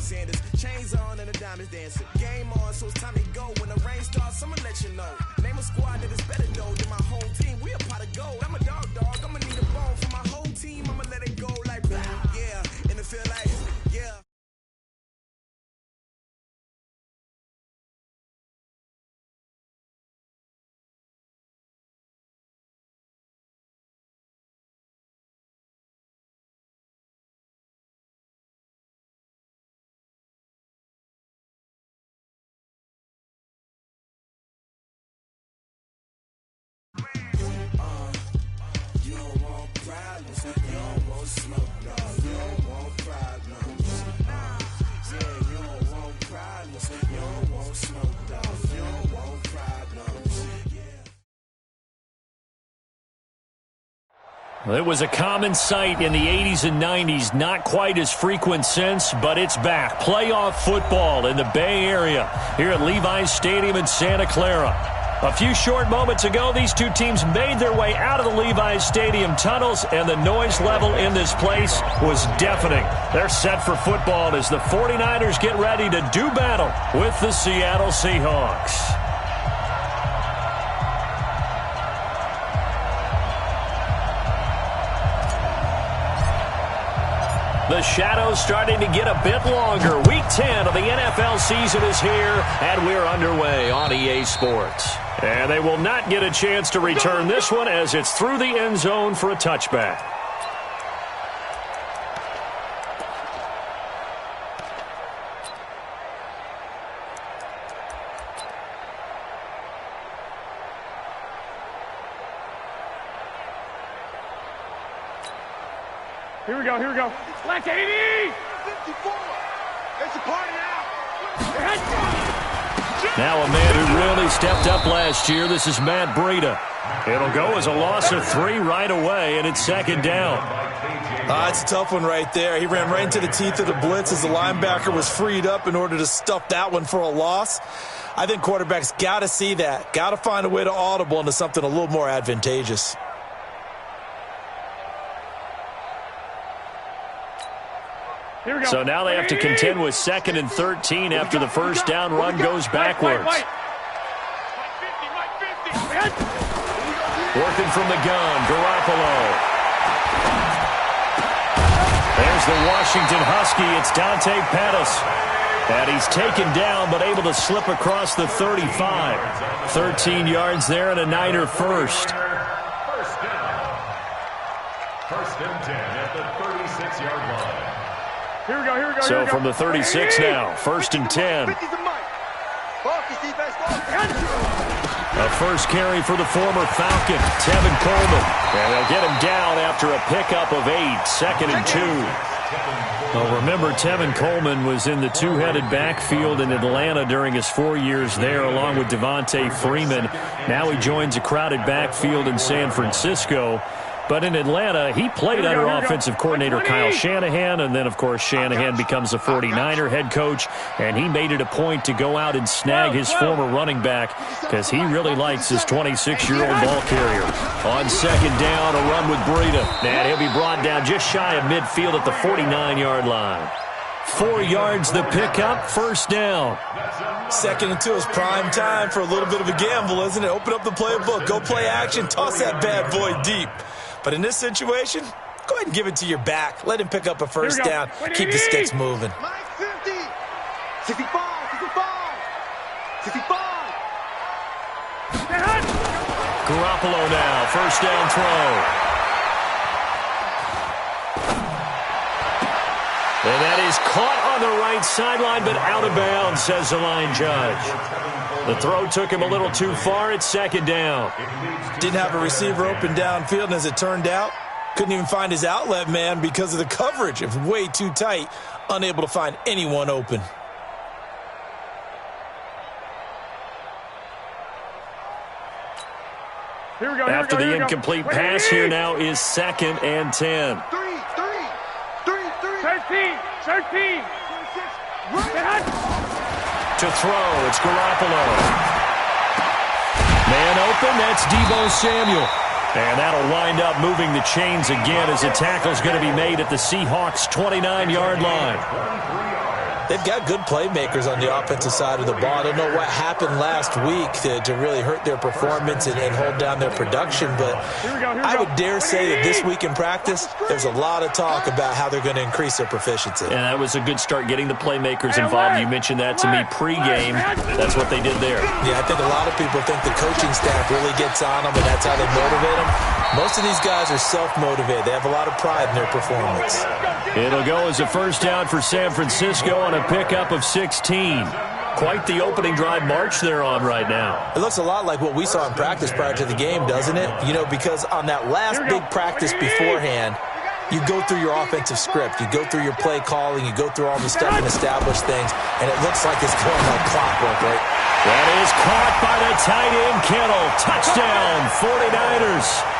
Sanders. Chains on and the diamonds dancing. Game on, so it's time to go. When the rain starts, I'ma let you know. Name a squad that is better though than my whole team. We a pot of gold. I'm a dog. I'ma need a bone for my whole team. I'ma let it go like blah. Yeah, and it feel like yeah. You don't want problems, you don't want smoke, dog. You don't want problems. Yeah, you don't want problems, you don't want smoke, dog. You don't want problems. Well, it was a common sight in the 80s and 90s, not quite as frequent since, but it's back. Playoff football in the Bay Area here at Levi's Stadium in Santa Clara. A few short moments ago, these two teams made their way out of the Levi's Stadium tunnels, and the noise level in this place was deafening. They're set for football as the 49ers get ready to do battle with the Seattle Seahawks. The shadows starting to get a bit longer. Week 10 of the NFL season is here, and we're underway on EA Sports. And they will not get a chance to return this one as it's through the end zone for a touchback. Here we go, here we go. Let's 80! 54! It's a party now! Now a man who really stepped up last year. This is Matt Breida. It'll go as a loss of 3 right away, and it's second down. It's a tough one right there. He ran right into the teeth of the blitz as the linebacker was freed up in order to stuff that one for a loss. I think quarterbacks got to see that. Got to find a way to audible into something a little more advantageous. So now they have to contend with 2nd and 13 after the first down run goes backwards. Working from the gun, Garoppolo. There's the Washington Husky. It's Dante Pettis. And he's taken down but able to slip across the 35. 13 yards there and a Niner first. First down. First and 10 at the 36-yard line. Here we go, here we go. So from the 36 now, 1st and 10. A first carry for the former Falcon, Tevin Coleman. And they'll get him down after a pickup of 8, 2nd and 2. Well, remember, Tevin Coleman was in the two-headed backfield in Atlanta during his 4 years there, along with Devontae Freeman. Now he joins a crowded backfield in San Francisco. But in Atlanta, he played under offensive coordinator Kyle Shanahan, and then, of course, Shanahan becomes a 49er head coach, and he made it a point to go out and snag his former running back because he really likes his 26-year-old ball carrier. On second down, a run with Breida. And he'll be brought down just shy of midfield at the 49-yard line. 4 yards the pickup, first down. 2nd and 2 is prime time for a little bit of a gamble, isn't it? Open up the playbook, go play action, toss that bad boy deep. But in this situation, go ahead and give it to your back. Let him pick up a first down. Keep the sticks moving. 50, 65, 65, 65. Garoppolo now, first down throw. And that is caught on the right sideline, but out of bounds, says the line judge. The throw took him a little too far. It's second down. Didn't have a receiver open downfield, and as it turned out, couldn't even find his outlet man because of the coverage. It was way too tight, unable to find anyone open. Here we go, After the incomplete pass, here now is 2nd and 10. 13. To throw, it's Garoppolo. Man open, that's Deebo Samuel. And that'll wind up moving the chains again as a tackle's going to be made at the Seahawks' 29-yard line. They've got good playmakers on the offensive side of the ball. I don't know what happened last week to really hurt their performance and hold down their production, but I would dare say that this week in practice, there's a lot of talk about how they're going to increase their proficiency. And that was a good start, getting the playmakers involved. You mentioned that to me pregame. That's what they did there. Yeah, I think a lot of people think the coaching staff really gets on them, and that's how they motivate them. Most of these guys are self-motivated. They have a lot of pride in their performance. It'll go as a first down for San Francisco on a pickup of 16. Quite the opening drive march they're on right now. It looks a lot like what we saw in practice prior to the game, doesn't it? You know, because on that last big practice beforehand, you go through your offensive script. You go through your play calling. You go through all the stuff and establish things, and it looks like it's going like clockwork, right? That is caught by the tight end, Kittle. Touchdown, 49ers.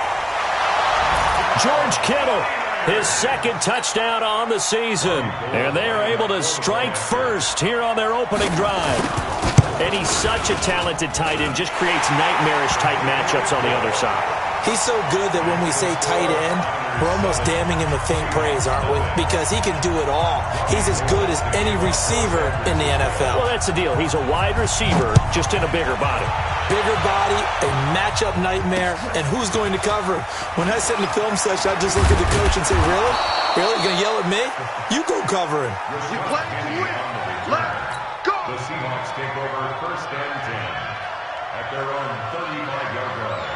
George Kittle, his second touchdown on the season. And they are able to strike first here on their opening drive. And he's such a talented tight end, just creates nightmarish-type matchups on the other side. He's so good that when we say tight end, we're almost damning him with faint praise, aren't we? Because he can do it all. He's as good as any receiver in the NFL. Well, that's the deal. He's a wide receiver, just in a bigger body. Bigger body, a matchup nightmare, and who's going to cover? When I sit in the film session, I just look at the coach and say, really? Really? You going to yell at me? You go cover him. You play to win. Let's go. The Seahawks take over first and 10 at their own 35-yard line.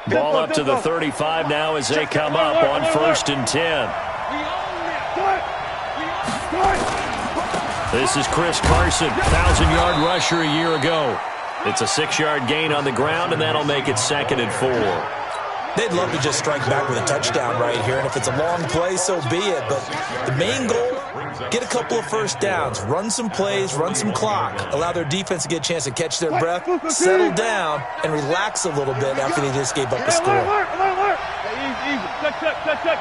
Ball up to the 35 now as they come up on first and 10. This is Chris Carson, 1,000-yard rusher a year ago. It's a 6-yard gain on the ground, and that'll make it 2nd and 4. They'd love to just strike back with a touchdown right here, and if it's a long play, so be it. But the main goal, get a couple of first downs, run some plays, run some clock, allow their defense to get a chance to catch their breath, settle down, and relax a little bit after they just gave up the score. Easy. Check.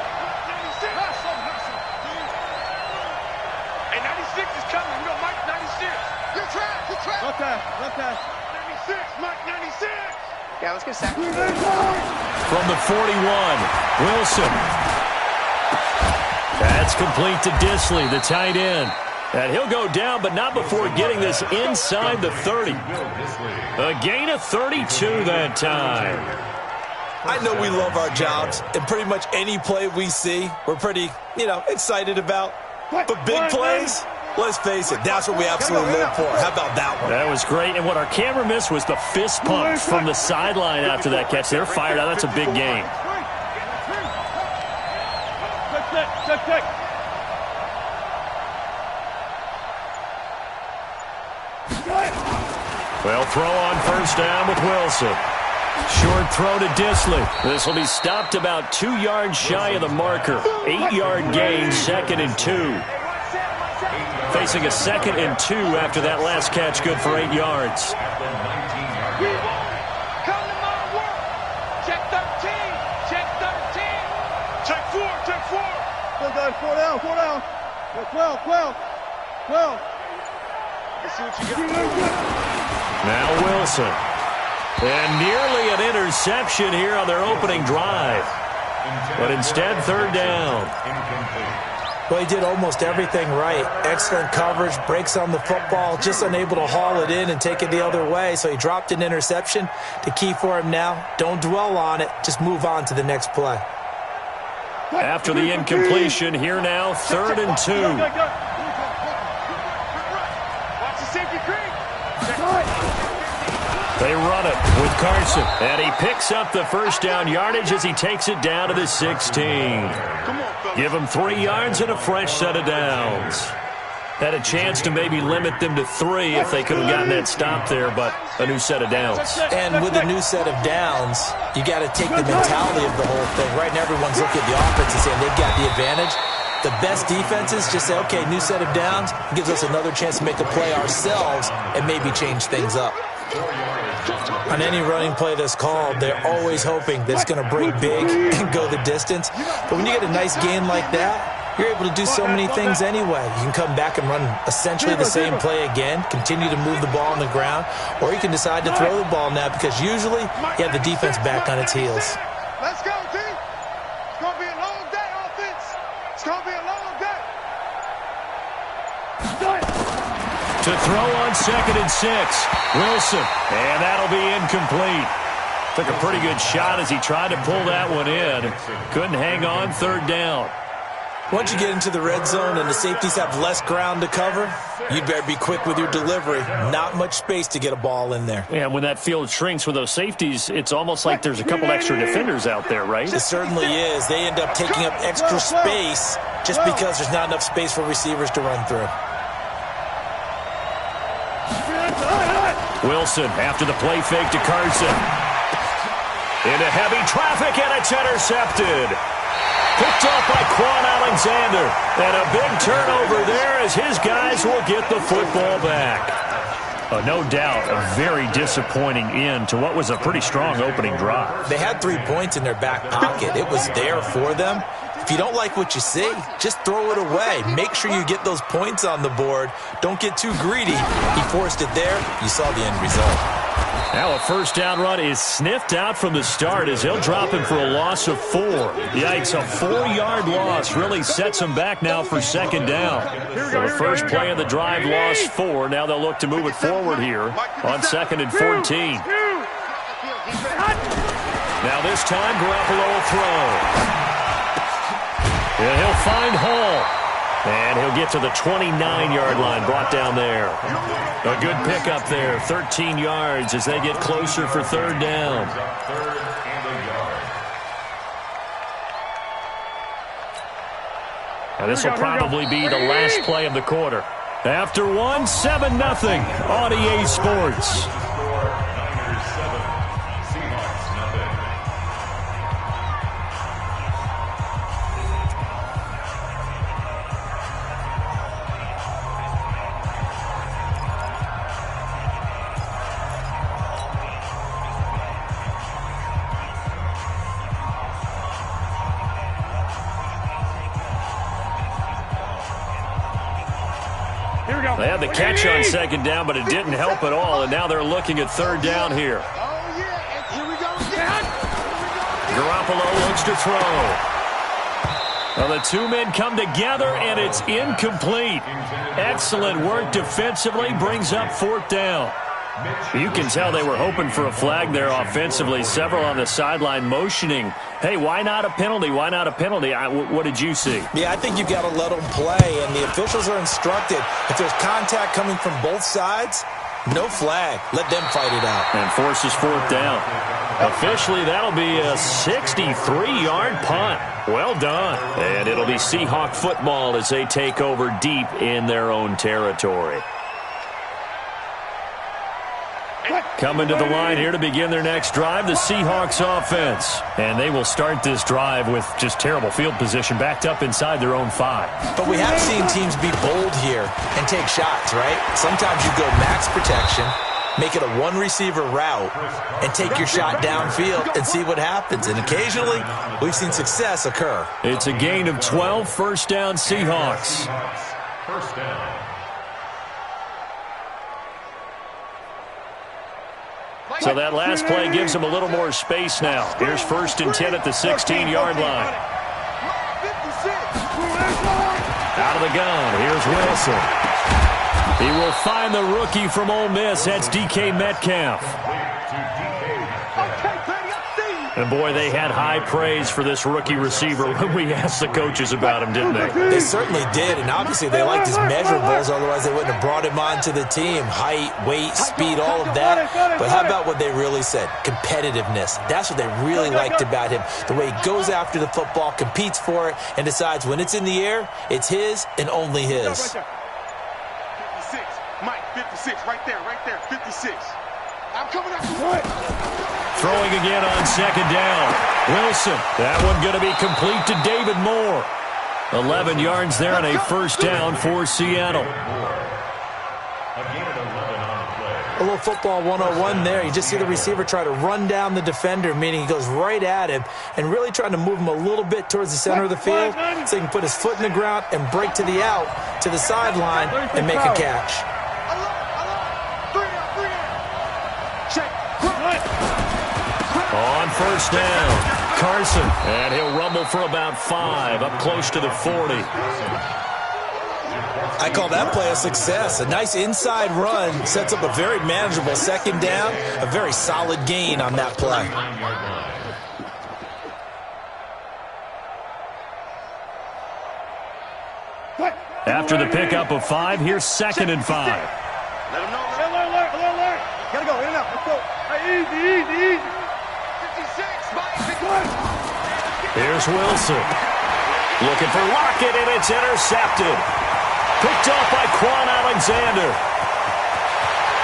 Hey, 96 is coming. You know, Mike 96. Good try. Left pass. 96, Mike 96. Yeah, let's get a sack. From the 41, Wilson. That's complete to Disley, the tight end. And he'll go down, but not before getting this inside the 30. A gain of 32 that time. I know we love our jobs, and pretty much any play we see, we're pretty, excited about. But big plays, let's face it, that's what we absolutely live for. How about that one? That was great, and what our camera missed was the fist pump from the sideline after that catch. They're fired out. That's a big gain. Check. Well, throw on first down with Wilson. Short throw to Disley. This will be stopped about 2 yards shy of the marker. 8-yard gain, 2nd and 2. Facing a 2nd and 2 after that last catch, good for 8 yards. Come to my work. Check 13. Check 4. Four down. 12. Let's see what you got. Now Wilson. And nearly an interception here on their opening drive. But instead, 3rd down. Well, he did almost everything right. Excellent coverage, breaks on the football, just unable to haul it in and take it the other way. So he dropped an interception. The key for him now, don't dwell on it. Just move on to the next play. After the incompletion, here now, 3rd and 2. Watch the safety creep. They run it with Carson, and he picks up the first down yardage as he takes it down to the 16. Give him 3 yards and a fresh set of downs. Had a chance to maybe limit them to 3 if they could have gotten that stop there, but a new set of downs. And with a new set of downs, you got to take the mentality of the whole thing. Right now, everyone's looking at the offense and saying they've got the advantage. The best defenses just say, okay, new set of downs, gives us another chance to make a play ourselves and maybe change things up. On any running play that's called, they're always hoping that it's going to break big and go the distance. But when you get a nice gain like that, you're able to do so many things anyway. You can come back and run essentially the same play again, continue to move the ball on the ground, or you can decide to throw the ball now because usually you have the defense back on its heels. Let's go, team. It's going to be a long day, offense. It's going to be a long day. To throw on 2nd and 6. Wilson. And that'll be incomplete. Took a pretty good shot as he tried to pull that one in. Couldn't hang on 3rd down. Once you get into the red zone and the safeties have less ground to cover, you'd better be quick with your delivery. Not much space to get a ball in there. Yeah, when that field shrinks with those safeties, it's almost like there's a couple extra defenders out there, right? It certainly is. They end up taking up extra space just because there's not enough space for receivers to run through. Wilson after the play fake to Carson. Into heavy traffic, and it's intercepted. Picked off by Quan Alexander. And a big turnover there as his guys will get the football back. No doubt a very disappointing end to what was a pretty strong opening drive. They had 3 points in their back pocket. It was there for them. If you don't like what you see, just throw it away. Make sure you get those points on the board. Don't get too greedy. He forced it there. You saw the end result. Now a 1st down run is sniffed out from the start as he'll drop him for a loss of 4. Yikes, a 4-yard loss really sets him back now for 2nd down. So the first play of the drive lost 4. Now they'll look to move it forward here on 2nd and 14. Now this time Garoppolo will throw. And he'll find Hall. And he'll get to the 29-yard line, brought down there. A good pickup there, 13 yards as they get closer for 3rd down. Now this will probably be the last play of the quarter. After 7-0 on EA Sports. They had the catch on 2nd down, but it didn't help at all, and now they're looking at 3rd down here. Garoppolo looks to throw. Well, the 2 men come together, and it's incomplete. Excellent work defensively, brings up 4th down. You can tell they were hoping for a flag there offensively. Several on the sideline motioning, hey, why not a penalty? Why not a penalty? What did you see? Yeah, I think you've got to let them play, and the officials are instructed. If there's contact coming from both sides, no flag. Let them fight it out. And forces 4th down. Officially, that'll be a 63-yard punt. Well done. And it'll be Seahawk football as they take over deep in their own territory. Coming to the line here to begin their next drive, the Seahawks offense. And they will start this drive with just terrible field position, backed up inside their own 5. But we have seen teams be bold here and take shots, right? Sometimes you go max protection, make it a 1-receiver route, and take your shot downfield and see what happens. And occasionally, we've seen success occur. It's a gain of 12, 1st down Seahawks. 1st down. So that last play gives them a little more space now. Here's 1st and 10 at the 16-yard line. Out of the gun, here's Wilson. He will find the rookie from Ole Miss. That's DK Metcalf. And, boy, they had high praise for this rookie receiver when we asked the coaches about him, didn't they? They certainly did, and obviously they liked his measurables. Otherwise, they wouldn't have brought him onto the team. Height, weight, speed, all of that. But how about what they really said? Competitiveness. That's what they really liked about him. The way he goes after the football, competes for it, and decides when it's in the air, it's his and only his. 56. Mike, 56. Right there, 56. I'm coming up. Throwing again on 2nd down. Wilson. That one going to be complete to David Moore. 11 yards there and a 1st down for Seattle. A little football 101 there. You just see the receiver try to run down the defender, meaning he goes right at him and really trying to move him a little bit towards the center of the field so he can put his foot in the ground and break to the out, to the sideline, and make a catch. On 1st down, Carson. And he'll rumble for about 5, up close to the 40. I call that play a success. A nice inside run sets up a very manageable second down, a very solid gain on that play. After the pickup of 5, here's 2nd and 5. Let him know. Alert. Gotta go, in and out. Let's go. Hey, easy. 56, Mike. Here's Wilson. Looking for Lockett, and it's intercepted. Picked up by Quan Alexander.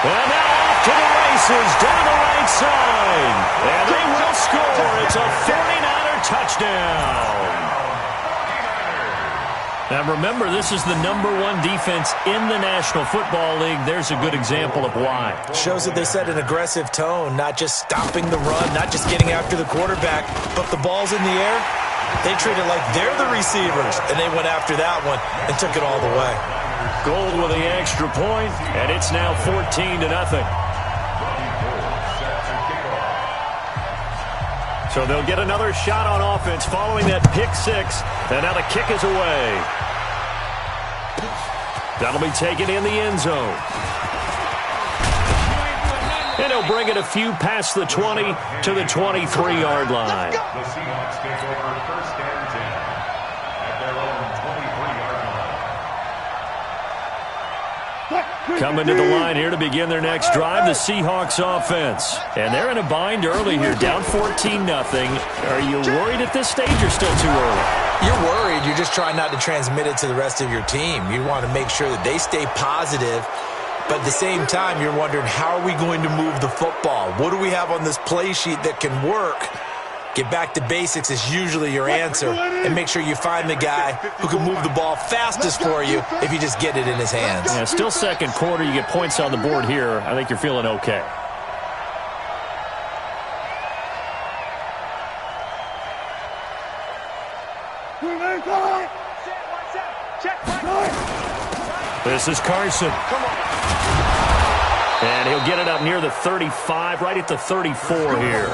And now off to the races down the right side. And they will score. It's a 49er touchdown. Now remember, this is the #1 defense in the National Football League. There's a good example of why. Shows that they set an aggressive tone, not just stopping the run, not just getting after the quarterback, but the ball's in the air. They treat it like they're the receivers, and they went after that one and took it all the way. Gold with the extra point, and it's now 14-0. So they'll get another shot on offense following that pick 6, and now the kick is away. That'll be taken in the end zone. And he'll bring it a few past the 20 to the 23-yard line. The Seahawks take over 1st and 10 at their own 23-yard line. Coming to the line here to begin their next drive, the Seahawks offense. And they're in a bind early here, down 14-0. Are you worried at this stage or still too early? You're worried. You're just trying not to transmit it to the rest of your team. You want to make sure that they stay positive. But at the same time, you're wondering, how are we going to move the football? What do we have on this play sheet that can work? Get back to basics is usually your answer. And make sure you find the guy who can move the ball fastest for you if you just get it in his hands. Yeah, still second quarter. You get points on the board here. I think you're feeling okay. This is Carson. And he'll get it up near the 35, right at the 34 here.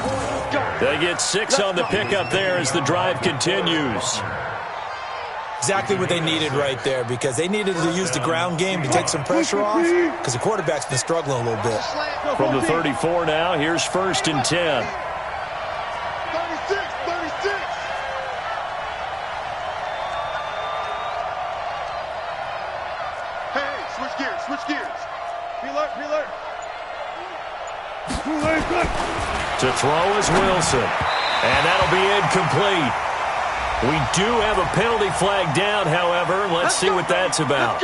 They get 6 on the pickup there as the drive continues. Exactly what they needed right there, because they needed to use the ground game to take some pressure off, because the quarterback's been struggling a little bit. From the 34 now, here's 1st and 10. 36. Hey, switch gears. Be alert. To throw is Wilson. And that'll be incomplete. We do have a penalty flag down, however. Let's see what that's about.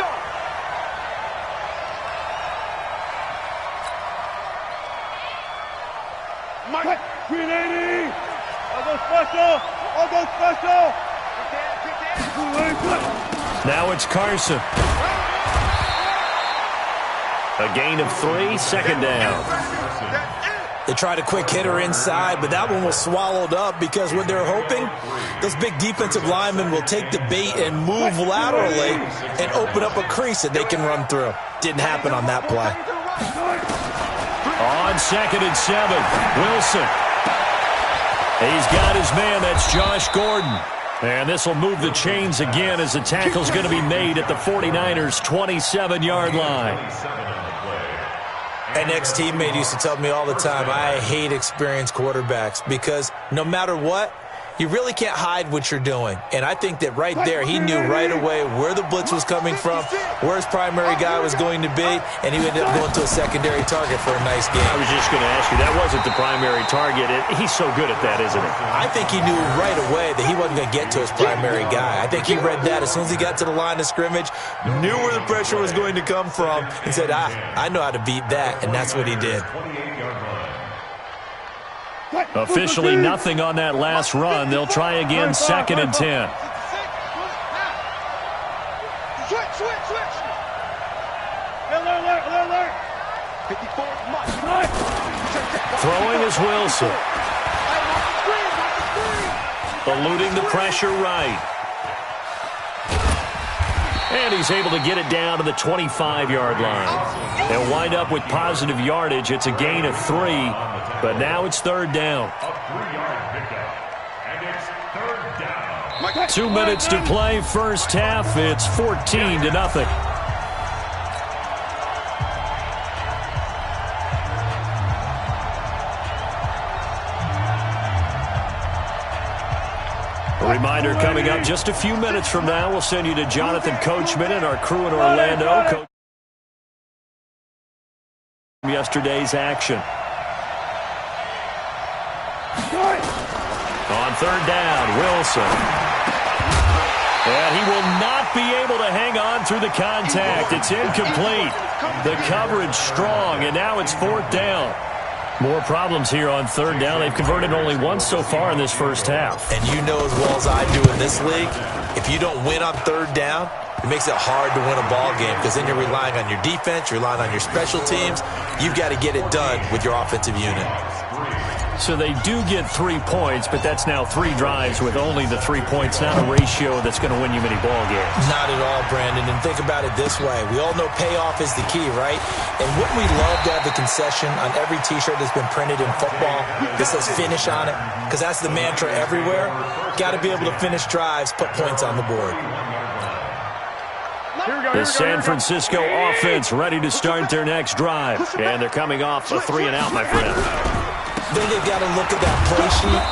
Mike. 380. I'll go special. Now it's Carson. A gain of 3, 2nd down. They tried a quick hitter inside, but that one was swallowed up because what they're hoping, those big defensive linemen will take the bait and move laterally and open up a crease that they can run through. Didn't happen on that play. On 2nd and 7, Wilson. He's got his man. That's Josh Gordon. And this will move the chains again as the tackle's going to be made at the 49ers' 27-yard line. An ex-teammate used to tell me all the time, I hate experienced quarterbacks because no matter what, you really can't hide what you're doing. And I think that right there, he knew right away where the blitz was coming from, where his primary guy was going to be, and he ended up going to a secondary target for a nice game. I was just going to ask you, that wasn't the primary target. He's so good at that, isn't he? I think he knew right away that he wasn't going to get to his primary guy. I think he read that as soon as he got to the line of scrimmage, knew where the pressure was going to come from, and said, I know how to beat that, and that's what he did. Officially nothing on that last run. They'll try again, 2nd and 10. Switch. Alert. 54, Mike. Throwing is Wilson. Eluding the pressure right. And he's able to get it down to the 25-yard line. They'll wind up with positive yardage. It's a gain of 3, but now it's 3rd down. 2 minutes to play, first half. It's 14-0. A reminder coming up just a few minutes from now. We'll send you to Jonathan Coachman and our crew in Orlando. Coach yesterday's action. On third down, Wilson. And he will not be able to hang on through the contact. It's incomplete. The coverage strong, and now it's fourth down. More problems here on third down. They've converted only once so far in this first half. And you know as well as I do in this league, if you don't win on third down, it makes it hard to win a ball game because then you're relying on your defense, you're relying on your special teams. You've got to get it done with your offensive unit. So they do get 3 points, but that's now 3 drives with only the 3 points, not a ratio that's going to win you many ball games. Not at all, Brandon. And think about it this way. We all know payoff is the key, right? And wouldn't we love to have the concession on every T-shirt that's been printed in football that says finish on it? Because that's the mantra everywhere. Got to be able to finish drives, put points on the board. The San Francisco offense ready to start their next drive. And they're coming off a 3-and-out, my friend. Then they've got to look at that play sheet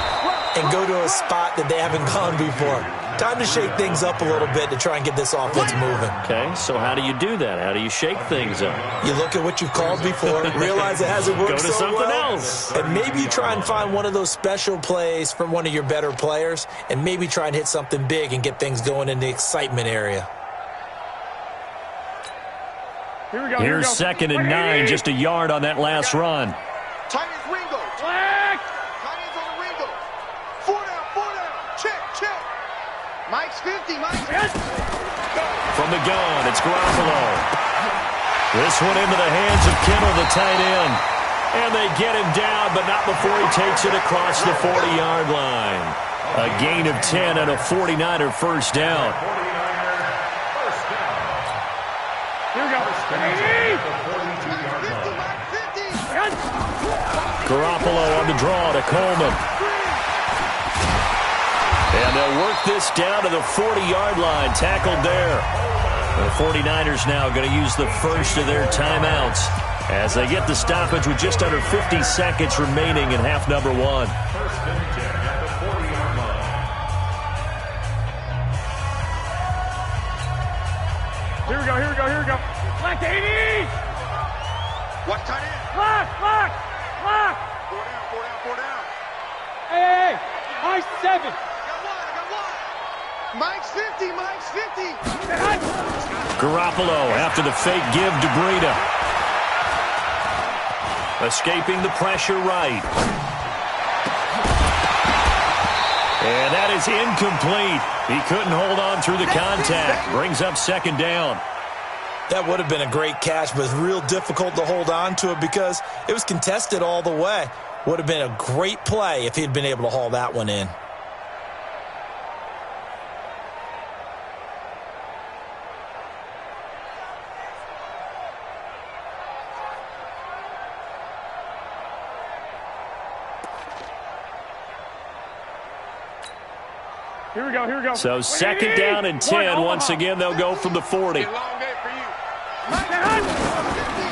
and go to a spot that they haven't gone before. Time to shake things up a little bit to try and get this offense moving. Okay, so how do you do that? How do you shake things up? You look at what you've called before, realize it hasn't worked so well. Go to something else. And maybe you try and find one of those special plays from one of your better players, and maybe try and hit something big and get things going in the excitement area. Here's 2nd and 9, just a yard on that last run. Tight ends Ringo. Tight ends on the Ringo. 4 down. Check. Mike's 50. From the gun, it's Garoppolo. This one into the hands of Kittle, the tight end. And they get him down, but not before he takes it across the 40-yard line. A gain of 10 and a 49er first down. Here we go. Garoppolo on the draw to Coleman. And they'll work this down to the 40-yard line, tackled there. The 49ers now going to use the first of their timeouts as they get the stoppage with just under 50 seconds remaining in half number 1. First and 10 at the 40-yard line. Here we go. Black 80! Watch tight end. Black! 4 down. Hey! Mike's 7! I got one. Mike's 50. Garoppolo after the fake give to Breida. Escaping the pressure right. And that is incomplete. He couldn't hold on through the contact. Brings up 2nd down. That would have been a great catch, but it's real difficult to hold on to it because it was contested all the way. Would have been a great play if he'd been able to haul that one in. Here we go. So 2nd down and 10. Once again, they'll go from the 40.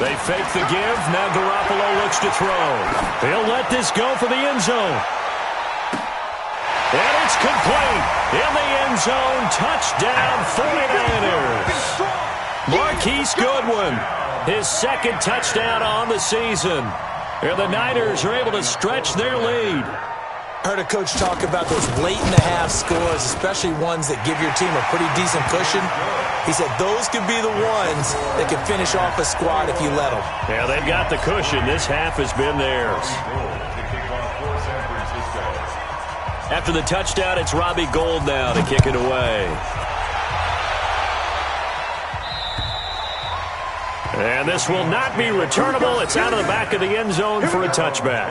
They fake the give. Now Garoppolo looks to throw. He'll let this go for the end zone. And it's complete. In the end zone. Touchdown 49ers. Marquise Goodwin. His 2nd touchdown on the season. And the Niners are able to stretch their lead. I heard a coach talk about those late-in-the-half scores, especially ones that give your team a pretty decent cushion. He said those could be the ones that can finish off a squad if you let them. Yeah, they've got the cushion. This half has been theirs. After the touchdown, it's Robbie Gould now to kick it away. And this will not be returnable. It's out of the back of the end zone for a touchback.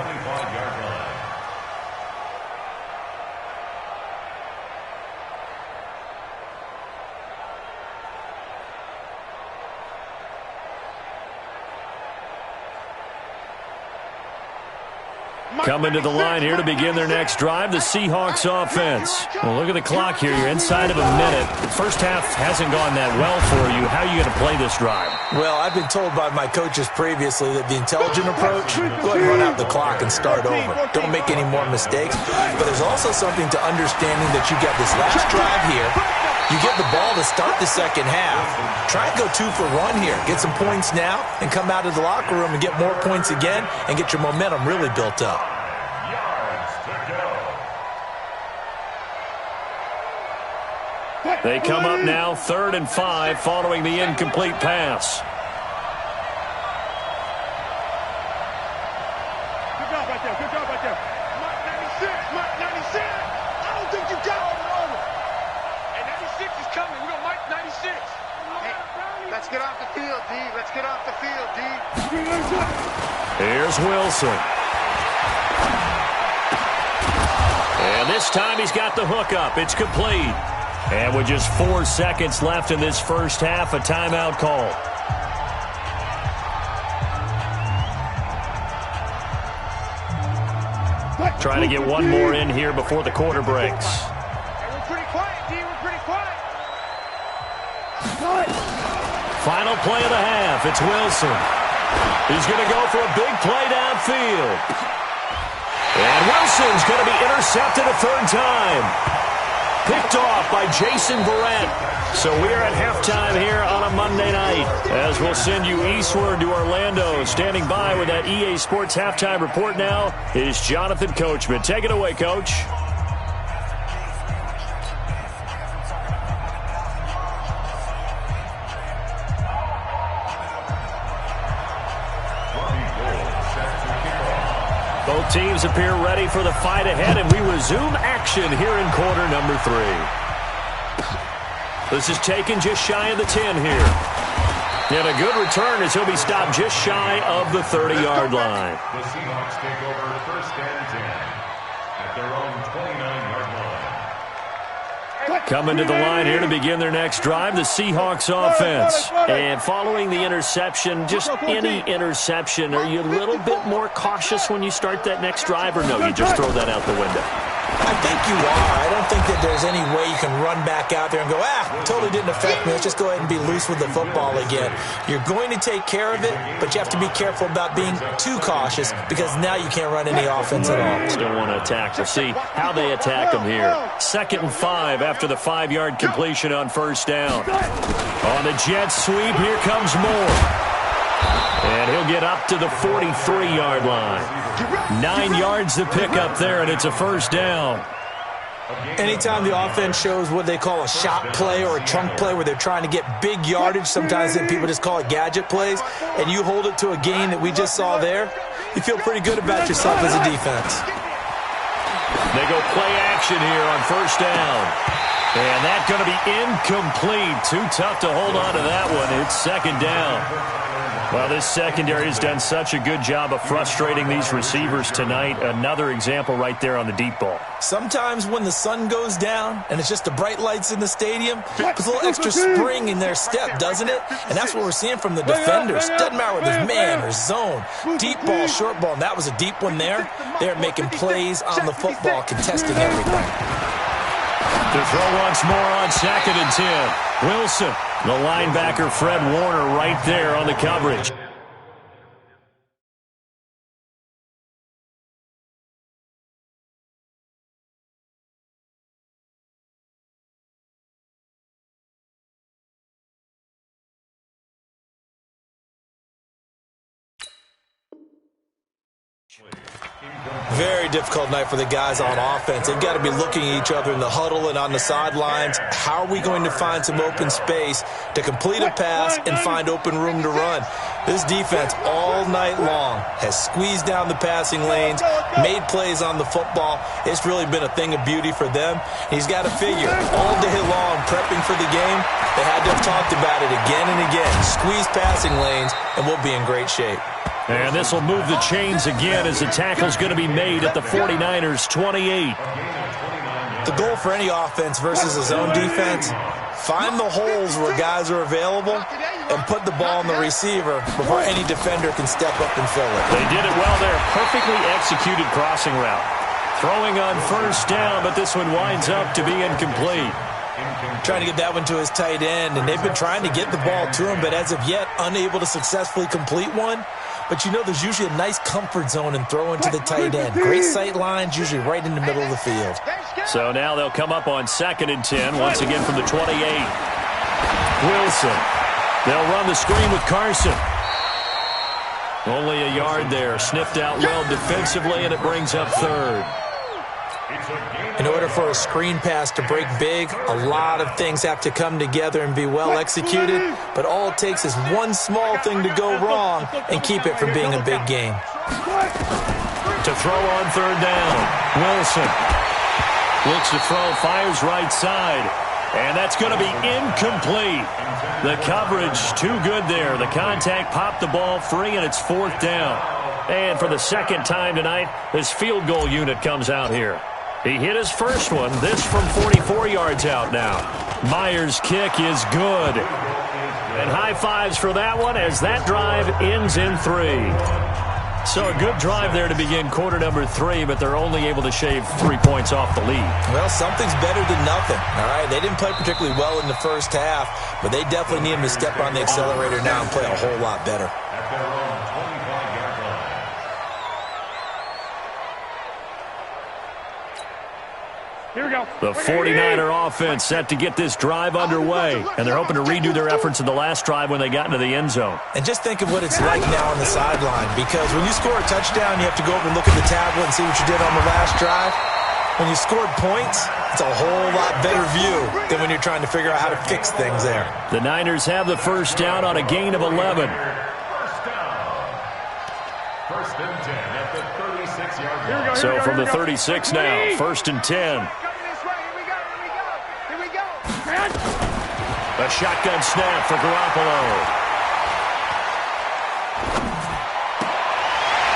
Coming to the line here to begin their next drive, the Seahawks offense. Well, look at the clock here. You're inside of a minute. First half hasn't gone that well for you. How are you going to play this drive? Well, I've been told by my coaches previously that the intelligent approach, go ahead and run out the clock and start over. Don't make any more mistakes. But there's also something to understanding that you got this last drive here. You get the ball to start the second half. Try and go 2 for 1 here. Get some points now and come out of the locker room and get more points again and get your momentum really built up. Yards to go. They come up now 3rd and 5 following the incomplete pass. Good job right there. Good job right there. Mark 96. Mark 96. I don't think you got it over. And 96 is coming. We're going to mark 96. Hey, let's get off the field, D. Let's get off the field, D. Here's Wilson. And this time he's got the hook up. It's complete. And with just 4 seconds left in this first half, a timeout call. Trying to get one more in here before the quarter breaks. Hey, we're pretty quiet, D. We're pretty quiet. Final play of the half. It's Wilson. He's going to go for a big play downfield. And Wilson's going to be intercepted a 3rd time. Picked off by Jason Verrett. So we are at halftime here on a Monday night as we'll send you eastward to Orlando. Standing by with that EA Sports halftime report now is Jonathan Coachman. Take it away, Coach. Both teams appear ready for the fight ahead, and we resume action here in quarter number 3. This is taken just shy of the 10 here. And a good return as he'll be stopped just shy of the 30-yard line. The Seahawks take over 1st and 10 at their own 29-yard line. Coming to the line here to begin their next drive, the Seahawks offense. And following the interception, just any interception, are you a little bit more cautious when you start that next drive, or no, you just throw that out the window? I think you are. I don't think that there's any way you can run back out there and go, totally didn't affect me. Let's just go ahead and be loose with the football again. You're going to take care of it, but you have to be careful about being too cautious because now you can't run any offense at all. Still want to attack. We'll see how they attack them here. 2nd and 5 after the 5-yard completion on 1st down. On the jet sweep, here comes Moore. And he'll get up to the 43-yard line. 9 yards to pick up there, and it's a 1st down. Anytime the offense shows what they call a shot play or a chunk play where they're trying to get big yardage, sometimes people just call it gadget plays, and you hold it to a gain that we just saw there, you feel pretty good about yourself as a defense. They go play action here on 1st down. And that's going to be incomplete. Too tough to hold on to that one. It's 2nd down. Well, this secondary has done such a good job of frustrating these receivers tonight. Another example right there on the deep ball. Sometimes when the sun goes down and it's just the bright lights in the stadium, there's a little extra spring in their step, doesn't it? And that's what we're seeing from the defenders. Doesn't matter whether there's man or zone, deep ball, short ball, and that was a deep one there. They're making plays on the football, contesting everything. To throw once more on 2nd and 10. Wilson, the linebacker Fred Warner right there on the coverage. Very difficult night for the guys on offense. They've got to be looking at each other in the huddle and on the sidelines. How are we going to find some open space to complete a pass and find open room to run? This defense all night long has squeezed down the passing lanes, made plays on the football. It's really been a thing of beauty for them. He's got to figure all day long prepping for the game, they had to have talked about it again and again. Squeeze passing lanes, and we'll be in great shape. And this will move the chains again as the tackle's going to be made at the 49ers' 28. The goal for any offense versus his own defense, find the holes where guys are available and put the ball on the receiver before any defender can step up and fill it. They did it well there. Perfectly executed crossing route. Throwing on first down, but this one winds up to be incomplete. Trying to get that one to his tight end, and they've been trying to get the ball to him, but as of yet, unable to successfully complete one. But you know there's usually a nice comfort zone in throwing to the tight end. Great sight lines, usually right in the middle of the field. So now they'll come up on 2nd and 10, once again from the 28. Wilson. They'll run the screen with Carson. Only a yard there. Sniffed out well defensively, and it brings up 3rd. In order for a screen pass to break big, a lot of things have to come together and be well executed, but all it takes is one small thing to go wrong and keep it from being a big game. To throw on 3rd down, Wilson looks to throw, fires right side, and that's going to be incomplete. The coverage too good there. The contact popped the ball free, and it's 4th down. And for the 2nd time tonight, this field goal unit comes out here. He hit his first one, this from 44 yards out now. Myers' kick is good. And high fives for that one as that drive ends in 3. So a good drive there to begin quarter number 3, but they're only able to shave 3 points off the lead. Well, something's better than nothing, all right? They didn't play particularly well in the first half, but they definitely need him to step on the accelerator now and play a whole lot better. Here we go. The 49er offense set to get this drive underway, and they're hoping to redo their efforts in the last drive when they got into the end zone. And just think of what it's like now on the sideline, because when you score a touchdown, you have to go over and look at the tablet and see what you did on the last drive. When you scored points, it's a whole lot better view than when you're trying to figure out how to fix things there. The Niners have the first down on a gain of 11. First and 10 at the 36-yard line. So from the 36 now, 1st and 10. A shotgun snap for Garoppolo.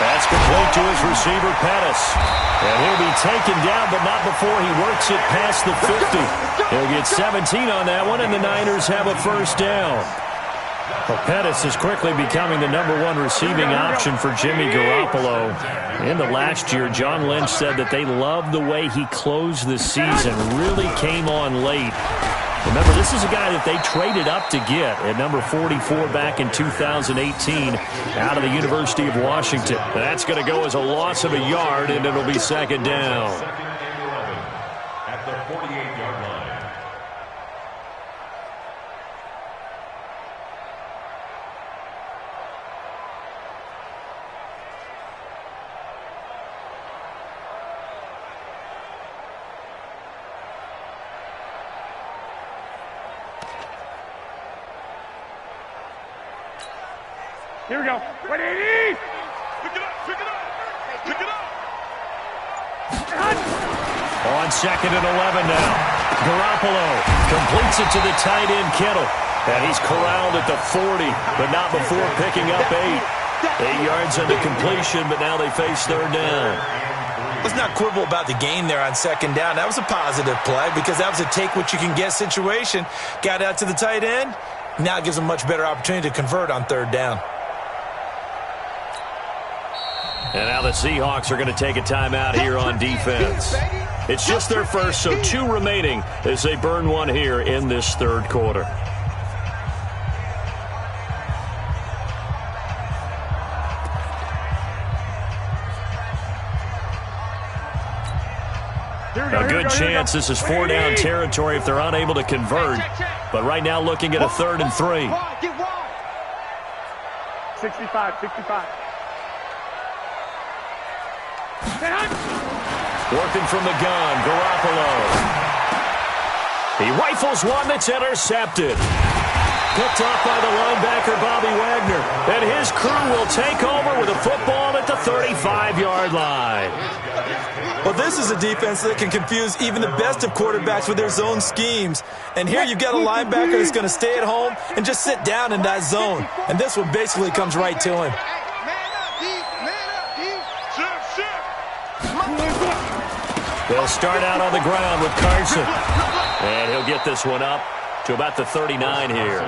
That's complete to his receiver, Pettis. And he'll be taken down, but not before he works it past the 50. He'll get 17 on that one, and the Niners have a first down. Well, Pettis is quickly becoming the #1 receiving option for Jimmy Garoppolo. In the last year, John Lynch said that they loved the way he closed the season, really came on late. Remember, this is a guy that they traded up to get at number 44 back in 2018 out of the University of Washington. That's going to go as a loss of a yard, and it'll be 2nd down. Second and 11 at the 48-yard line. Here we go. Ready? Pick it up, pick it up, pick it up. On 2nd and 11 now. Garoppolo completes it to the tight end, Kittle. And he's corralled at the 40, but not before picking up 8. 8 yards on the completion, but now they face 3rd down. Let's not quibble about the gain there on 2nd down. That was a positive play because that was a take-what-you-can-get situation. Got out to the tight end. Now it gives them a much better opportunity to convert on 3rd down. And now the Seahawks are going to take a timeout here on defense. It's just their first, so 2 remaining as they burn one here in this 3rd quarter. A good chance this is 4-down territory if they're unable to convert. But right now looking at a 3rd and 3. 65, 65. Working from the gun, Garoppolo. He rifles one that's intercepted. Picked off by the linebacker, Bobby Wagner. And his crew will take over with a football at the 35-yard line. Well, this is a defense that can confuse even the best of quarterbacks with their zone schemes. And here you've got a linebacker that's going to stay at home and just sit down in that zone. And this one basically comes right to him. They'll start out on the ground with Carson. And he'll get this one up to about the 39 here.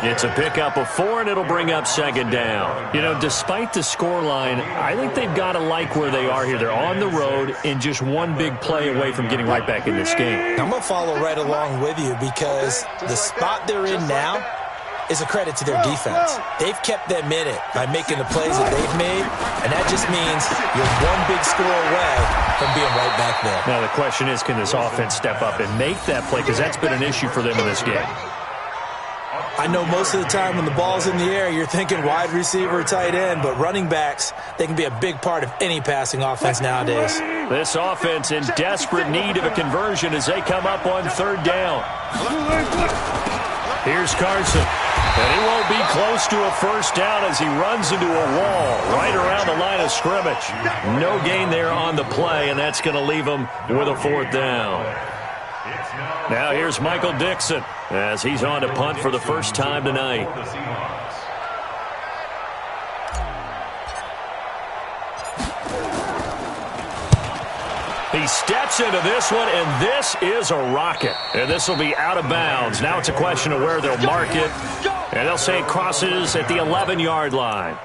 It's a pickup of 4, and it'll bring up second down. You know, despite the scoreline, I think they've got to like where they are here. They're on the road and just one big play away from getting right back in this game. I'm going to follow right along with you because the spot they're in now is a credit to their defense. They've kept them in it by making the plays that they've made, and that just means you're one big score away from being right back there. Now the question is, can this offense step up and make that play? Because that's been an issue for them in this game. I know most of the time when the ball's in the air, you're thinking wide receiver, tight end, but running backs, they can be a big part of any passing offense nowadays. This offense in desperate need of a conversion as they come up on third down. Here's Carson. And he won't be close to a first down as he runs into a wall right around the line of scrimmage. No gain there on the play, and that's going to leave him with a fourth down. Now here's Michael Dixon as he's on to punt for the first time tonight. He steps into this one, and this is a rocket. And this will be out of bounds. Now it's a question of where they'll mark it. And they'll say it crosses at the 11-yard line.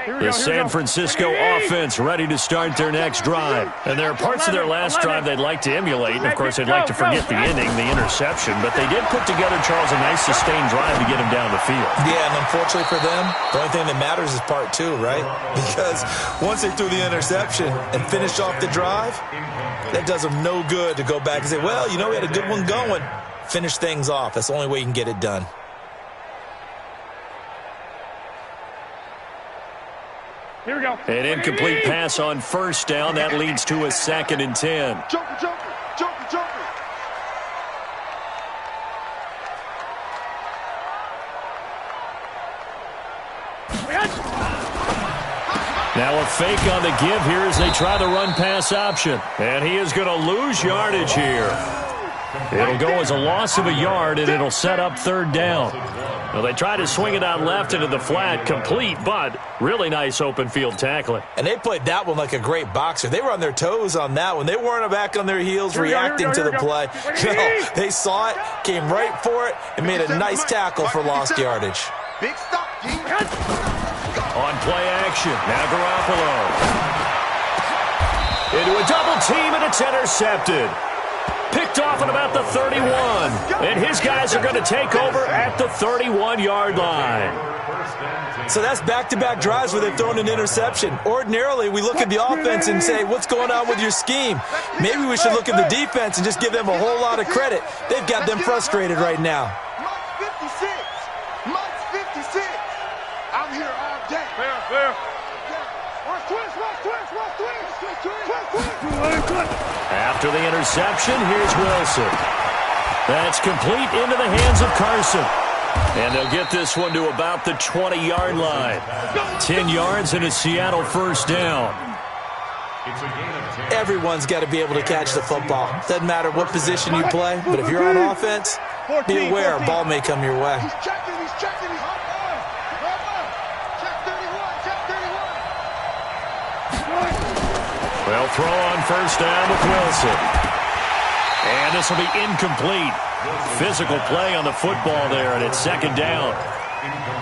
The San Francisco offense ready to start their next drive. And there are parts of their last drive they'd like to emulate. And, of course, they'd like to forget the ending, the interception. But they did put together, Charles, a nice sustained drive to get him down the field. Yeah, and unfortunately for them, the only thing that matters is part 2, right? Because once they threw the interception and finished off the drive, that does them no good to go back and say, well, you know, we had a good one going. Finish things off. That's the only way you can get it done. Here we go. An incomplete pass on first down. That leads to a 2nd and 10. Joker, joker, joker, joker. Now a fake on the give here as they try the run-pass option. And he is going to lose yardage here. It'll go as a loss of a yard, and it'll set up third down. Well, they try to swing it out left into the flat, complete, but really nice open field tackling. And they played that one like a great boxer. They were on their toes on that one. They weren't back on their heels reacting to the play. No, they saw it, came right for it, and made a nice tackle for lost yardage. Big stop, G. On play action, now Garoppolo. Into a double team, and it's intercepted. Picked off at about the 31. And his guys are going to take over at the 31-yard line. So that's back-to-back drives where they've thrown an interception. Ordinarily, we look at the offense and say, what's going on with your scheme? Maybe we should look at the defense and just give them a whole lot of credit. They've got them frustrated right now. Mike's 56. Mike's 56. I'm here all day. Fair. After the interception, here's Wilson. That's complete into the hands of Carson. And they'll get this one to about the 20-yard line. 10 yards and a Seattle first down. Everyone's got to be able to catch the football. Doesn't matter what position you play, but if you're on offense, be aware a ball may come your way. He's checking. He's check 31. Well, throw on first down with Wilson. And this will be incomplete. Physical play on the football there, and it's second down.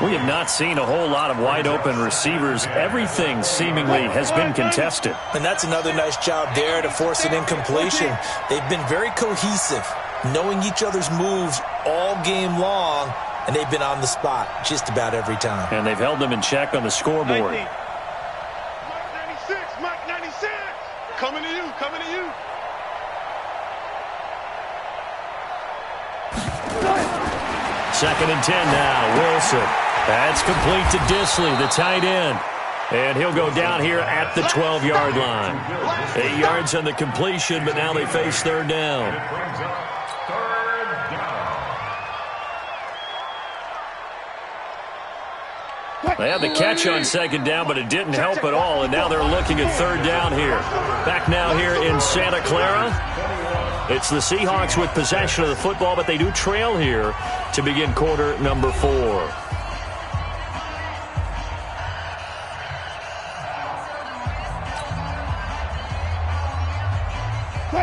We have not seen a whole lot of wide-open receivers. Everything seemingly has been contested. And that's another nice job there to force an incompletion. They've been very cohesive, knowing each other's moves all game long, and they've been on the spot just about every time. And they've held them in check on the scoreboard. Mike 96. Coming to you. 2nd and 10 now. Wilson. That's complete to Disley, the tight end. And he'll go down here at the 12-yard line. 8 yards on the completion, but now they face third down. They had the catch on second down, but it didn't help at all, and now they're looking at third down here. Back now here in Santa Clara. It's the Seahawks with possession of the football, but they do trail here to begin quarter number 4.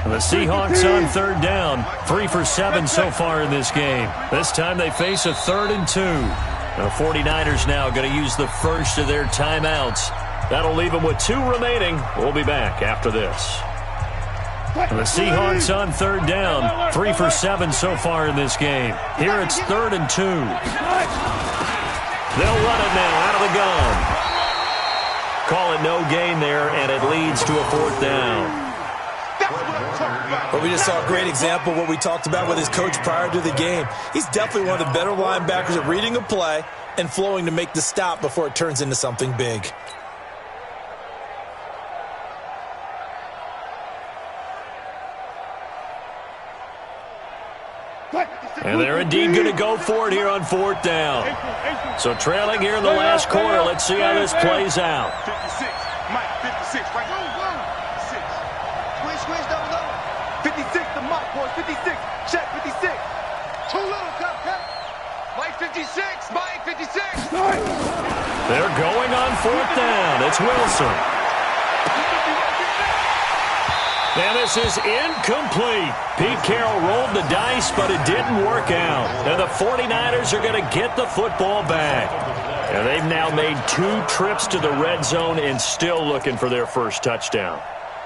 The The Seahawks on third down, 3 for 7 so far in this game. This time they face a 3rd and 2. The 49ers now going to use the first of their timeouts. That'll leave them with 2 remaining. We'll be back after this. The Seahawks on third down, 3 for 7 so far in this game. Here it's 3rd and 2. They'll run it now out of the gun. Call it no gain there, and it leads to a 4th down. But we just saw a great example of what we talked about with his coach prior to the game. He's definitely one of the better linebackers at reading a play and flowing to make the stop before it turns into something big. And they're indeed going to go for it here on 4th down. So trailing here in the last quarter, let's see how this plays out. 56, Mike, 56, right? 56. Squish, double. 56, the Mike, boys, 56. Check, 56. Too little, cut. Mike, 56, Mike, 56. They're going on 4th down. It's Wilson. And this is incomplete. Pete Carroll rolled the dice, but it didn't work out. And the 49ers are going to get the football back. And they've now made 2 trips to the red zone and still looking for their first touchdown.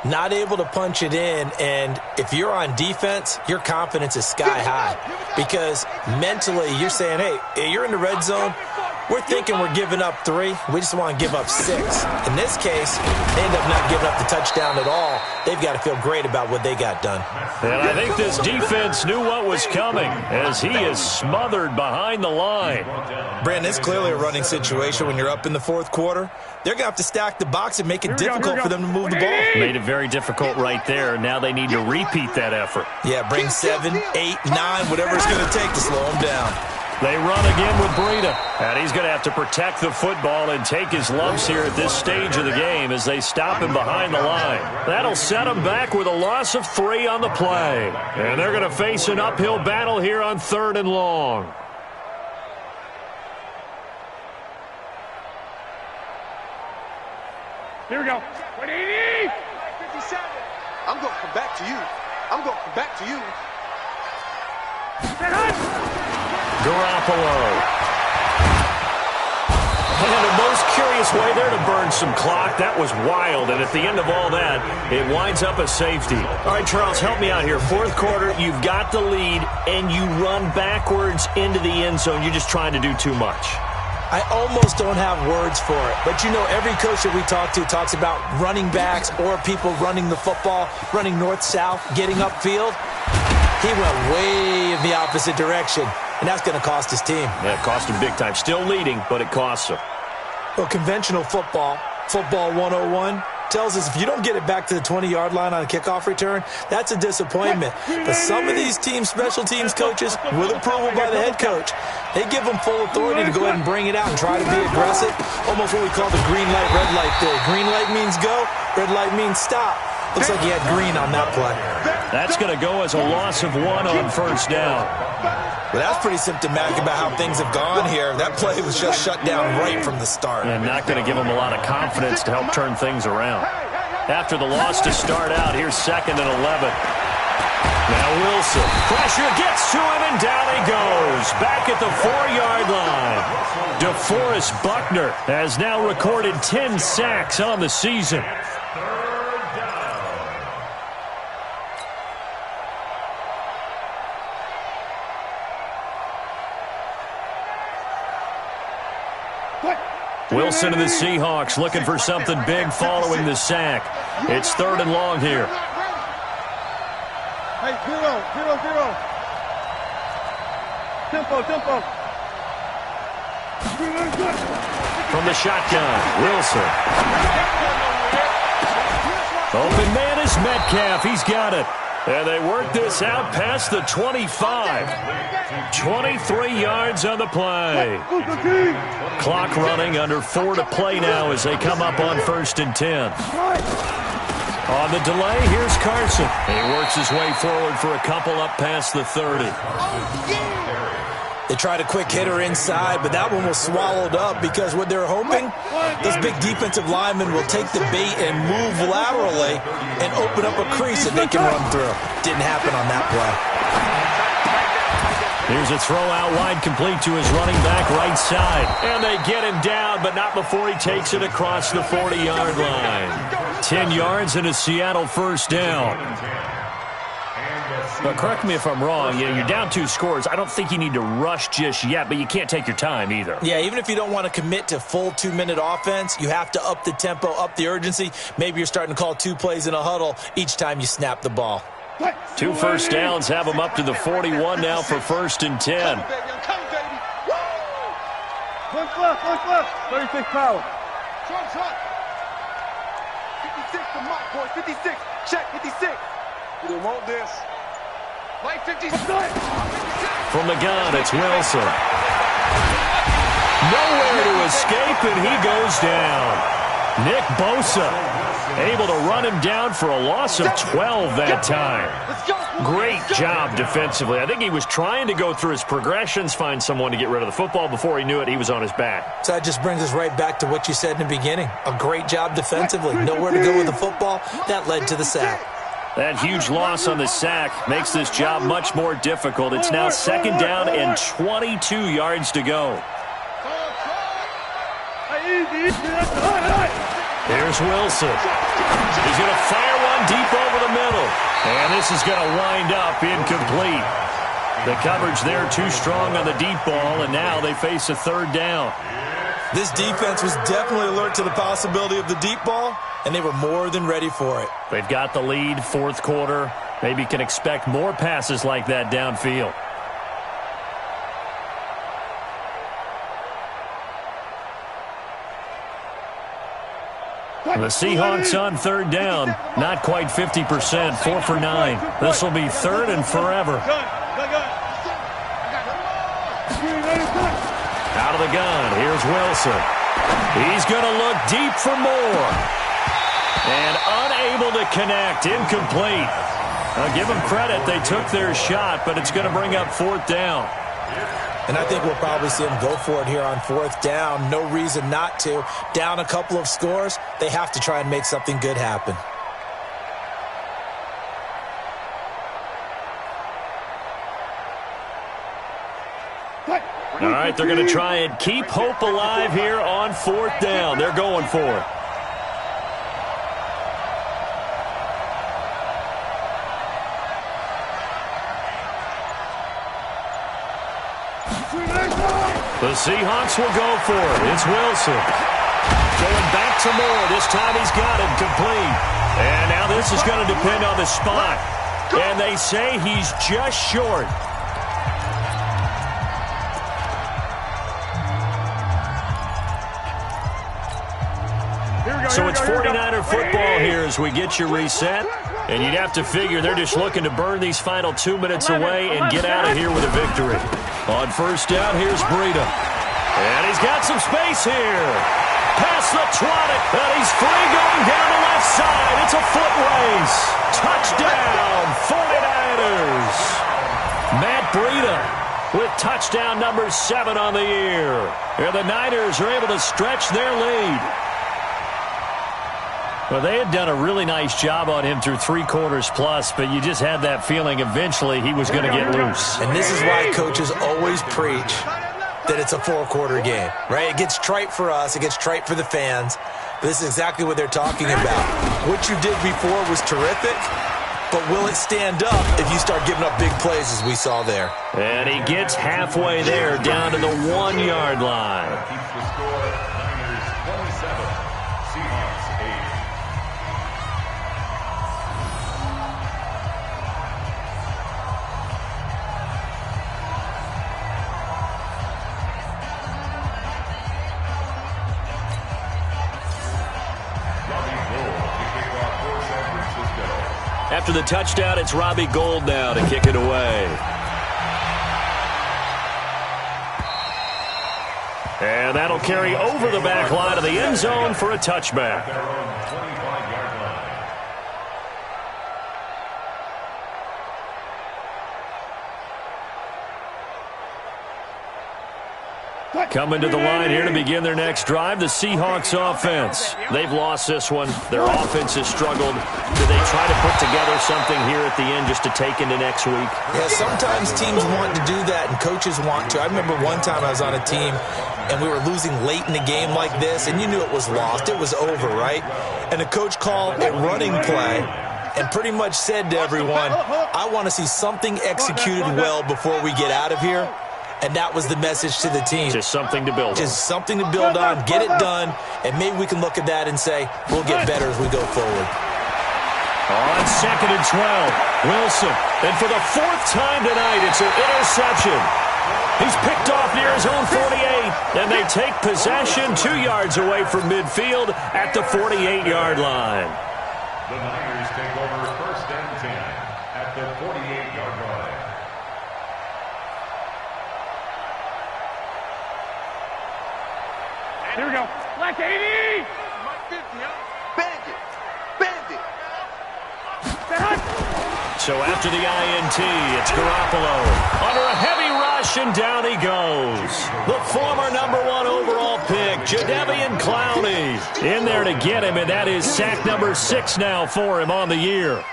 Not able to punch it in, and if you're on defense, your confidence is sky high. Because mentally, you're saying, hey, you're in the red zone. We're thinking we're giving up 3. We just want to give up 6. In this case, they end up not giving up the touchdown at all. They've got to feel great about what they got done. And I think this defense knew what was coming as he is smothered behind the line. Brandon, it's clearly a running situation when you're up in the 4th quarter. They're going to have to stack the box and make it difficult for them to move the ball. Made it very difficult right there. Now they need to repeat that effort. Yeah, bring 7, 8, 9, whatever it's going to take to slow them down. They run again with Breida. And he's going to have to protect the football and take his lumps here at this stage of the game as they stop him behind the line. That'll set him back with a loss of 3 on the play. And they're going to face an uphill battle here on 3rd and long. Here we go. 180. 57. I'm going to come back to you. Garoppolo. And the most curious way there to burn some clock. That was wild. And at the end of all that, it winds up a safety. All right, Charles, help me out here. 4th quarter, you've got the lead, and you run backwards into the end zone. You're just trying to do too much. I almost don't have words for it. But, you know, every coach that we talk to talks about running backs or people running the football, running north-south, getting upfield. He went way in the opposite direction, and that's going to cost his team. Yeah, it cost him big time. Still leading, but it costs him. Well, conventional football 101, tells us if you don't get it back to the 20-yard line on a kickoff return, that's a disappointment. But some of these team special teams coaches, with approval by the head coach, they give them full authority to go ahead and bring it out and try to be aggressive, almost what we call the green light, red light theory. Green light means go, red light means stop. Looks like he had green on that play. That's going to go as a loss of 1 on 1st down. Well, that's pretty symptomatic about how things have gone here. That play was just shut down right from the start. And not going to give him a lot of confidence to help turn things around. After the loss to start out, here's 2nd and 11. Now Wilson. Pressure gets to him, and down he goes. Back at the 4-yard line. DeForest Buckner has now recorded 10 sacks on the season. Wilson and the Seahawks looking for something big following the sack. It's 3rd and long here. Hey, 0. Tempo. From the shotgun, Wilson. Open man is Metcalf. He's got it. And they work this out past the 25. 23 yards on the play. Clock running, under 4 to play now as they come up on 1st and 10. On the delay, here's Carson. He works his way forward for a couple up past the 30. They tried a quick hitter inside, but that one was swallowed up because what they're hoping, those big defensive linemen will take the bait and move laterally and open up a crease that they can run through. Didn't happen on that play. Here's a throw out wide, complete to his running back right side. And they get him down, but not before he takes it across the 40-yard line. 10 yards and a Seattle first down. But correct me if I'm wrong, you're down 2 scores. I don't think you need to rush just yet, but you can't take your time either. Yeah, even if you don't want to commit to full 2-minute offense, you have to up the tempo, up the urgency. Maybe you're starting to call 2 plays in a huddle each time you snap the ball. 2 first downs have them up to the 41 now for 1st and 10. Come, baby. One left. 36 power. Front. 56 to Mike, boy. 56. Check, 56. We don't want this. Mike 56. From the gun, it's Wilson. Nowhere to escape, and he goes down. Nick Bosa able to run him down for a loss of 12 that time. Great job defensively. I think he was trying to go through his progressions, find someone to get rid of the football. Before he knew it, he was on his back. So that just brings us right back to what you said in the beginning. A great job defensively. Nowhere to go with the football. That led to the sack. That huge loss on the sack makes this job much more difficult. It's now 2nd down and 22 yards to go. Here's Wilson. He's going to fire one deep over the middle. And this is going to wind up incomplete. The coverage there too strong on the deep ball, and now they face a 3rd down. This defense was definitely alert to the possibility of the deep ball, and they were more than ready for it. They've got the lead, 4th quarter. Maybe can expect more passes like that downfield. The Seahawks on 3rd down. Not quite 50%, 4 for 9. This will be 3rd and forever. Out of the gun, here's Wilson. He's going to look deep for more. And unable to connect, incomplete. I'll give them credit, they took their shot, but it's going to bring up 4th down. And I think we'll probably see them go for it here on 4th down. No reason not to. Down a couple of scores, they have to try and make something good happen. All right, they're going to try and keep hope alive here on 4th down. They're going for it. The Seahawks will go for it. It's Wilson. Going back to Moore. This time he's got it complete. And now this is going to depend on the spot. And they say he's just short. So it's 49er football here as we get you reset. And you'd have to figure they're just looking to burn these final 2 minutes away and get out of here with a victory. On 1st down, here's Breida. And he's got some space here. Past the 20. And he's free going down the left side. It's a foot race. Touchdown, 49ers. Matt Breida with touchdown number 7 on the year. And the Niners are able to stretch their lead. Well, they had done a really nice job on him through 3 quarters plus, but you just had that feeling eventually he was going to get loose. And this is why coaches always preach that it's a 4-quarter game, right? It gets trite for us. It gets trite for the fans. But this is exactly what they're talking about. What you did before was terrific, but will it stand up if you start giving up big plays as we saw there? And he gets halfway there, down to the 1-yard line. Keeps the score, Niners 27, Seahawks 8. After the touchdown, it's Robbie Gould now to kick it away. And that'll carry over the back line of the end zone for a touchback. Coming to the line here to begin their next drive, the Seahawks offense. They've lost this one. Their offense has struggled. Do they try to put together something here at the end just to take into next week? Yeah, sometimes teams want to do that and coaches want to. I remember one time I was on a team and we were losing late in the game like this, and you knew it was lost. It was over, right? And the coach called a running play and pretty much said to everyone, I want to see something executed well before we get out of here. And that was the message to the team. Just something to build on. Just something to build on, get it done, and maybe we can look at that and say, we'll get better as we go forward. On 2nd and 12, Wilson. And for the 4th time tonight, it's an interception. He's picked off near his own 48, and they take possession 2 yards away from midfield at the 48-yard line. The Niners take over 1st and 10 at the 48-yard line. Here we go. Black 80! Mike 50, huh? Bend it. Bend it. So after the INT, it's Garoppolo. Under a heavy rush, and down he goes. The former #1 overall pick, Jadeveon Clowney, in there to get him, and that is sack number 6 now for him on the year.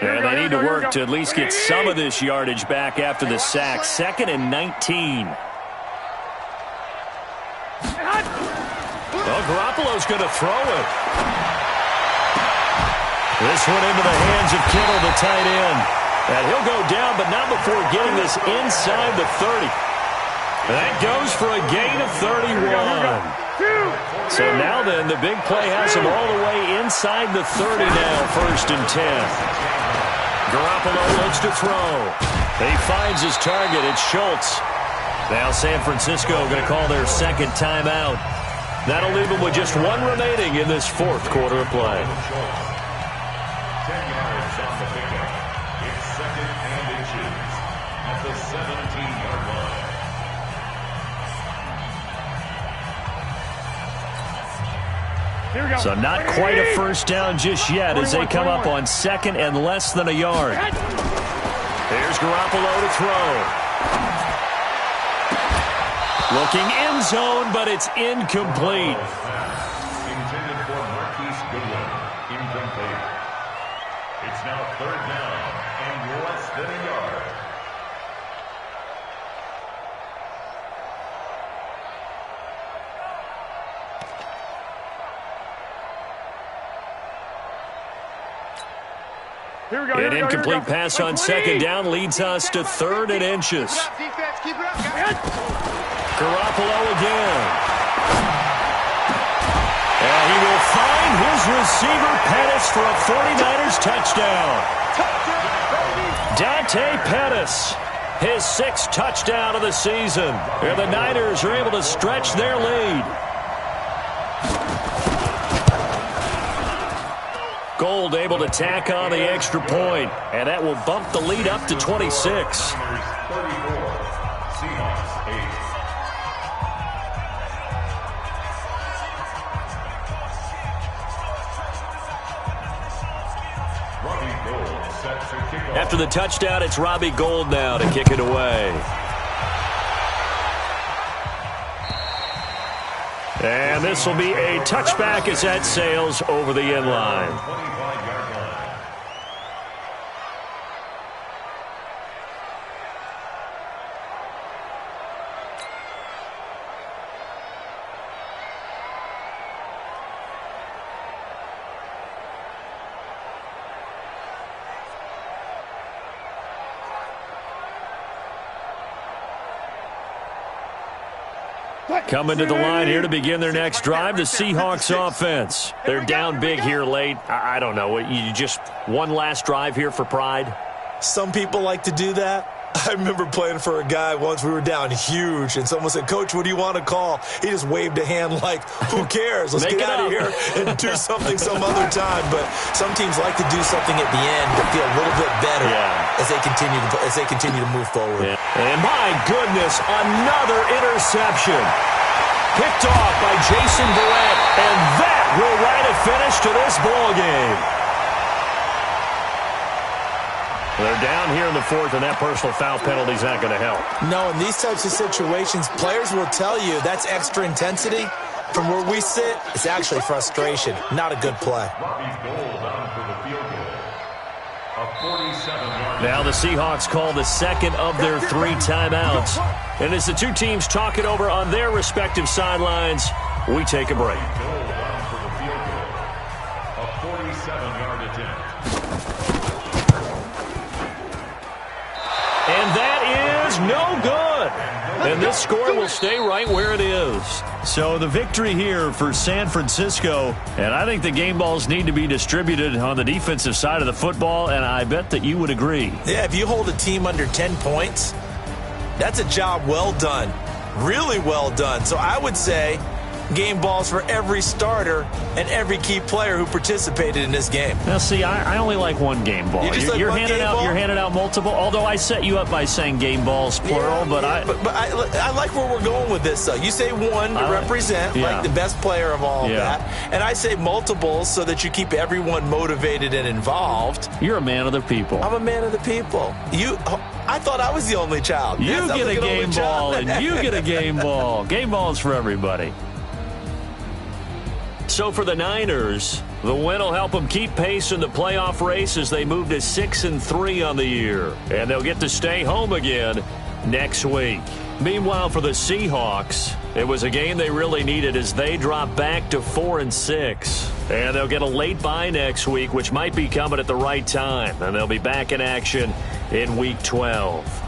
And they need to work to at least get some of this yardage back after the sack. 2nd and 19. Well, Garoppolo's going to throw it. This one into the hands of Kittle, the tight end. And he'll go down, but not before getting this inside the 30. That goes for a gain of 31. So now then, the big play has him all the way inside the 30 now, 1st and 10. Garoppolo looks to throw. He finds his target. It's Schultz. Now San Francisco going to call their 2nd timeout. That'll leave them with just 1 remaining in this 4th quarter of play. 10 yards on the pickup. It's 2nd and inches at the 17-yard line. Here we go. So not quite a first down just yet as they come up on 2nd and less than a yard. Here's Garoppolo to throw. Looking end zone, but it's incomplete. Intended for Marquise Goodwin. Incomplete. It's now 3rd down and less than a yard. Here we go. An incomplete pass on 2nd down leads us to 3rd and inches. Defense, keep it up, guys. Garoppolo again. And he will find his receiver, Pettis, for a 49ers touchdown. Dante Pettis, his 6th touchdown of the season. And the Niners are able to stretch their lead. Gold able to tack on the extra point, and that will bump the lead up to 26. Niners 34, Seahawks 8. Robbie Gould set to kick off. After the touchdown, it's Robbie Gould now to kick it away. And this will be a touchback as that sails over the end line. 25-yard line. Coming to the line here to begin their next drive, the Seahawks offense. They're down big here late. I don't know. You just one last drive here for pride? Some people like to do that. I remember playing for a guy once. We were down huge, and someone said, Coach, what do you want to call? He just waved a hand like, who cares? Let's get out of here and do something some other time. But some teams like to do something at the end to feel a little bit better as they continue to move forward. Yeah. And my goodness, another interception. Picked off by Jason Verrett, and that will write a finish to this ball game. They're down here in the fourth, and that personal foul penalty is not going to help. No, in these types of situations, players will tell you that's extra intensity. From where we sit, it's actually frustration. Not a good play. Now the Seahawks call the second of their 3 timeouts. And as the two teams talk it over on their respective sidelines, we take a break. A 47-yard attempt. And that is no good. And this score will stay right where it is. So the victory here for San Francisco. And I think the game balls need to be distributed on the defensive side of the football, and I bet that you would agree. Yeah, if you hold a team under 10 points, that's a job well done. Really well done. So I would say game balls for every starter and every key player who participated in this game. Now, see, I only like one game ball. You're handing out multiple. Although I set you up by saying game balls plural, but I like where we're going with this. Though you say one to represent like the best player of all of that, and I say multiples so that you keep everyone motivated and involved. You're a man of the people. I'm a man of the people. I thought I was the only child. You get a game ball, and you get a game ball. Game balls for everybody. So for the Niners, the win will help them keep pace in the playoff race as they move to 6-3 on the year. And they'll get to stay home again next week. Meanwhile, for the Seahawks, it was a game they really needed as they drop back to 4-6. And they'll get a late bye next week, which might be coming at the right time. And they'll be back in action in Week 12.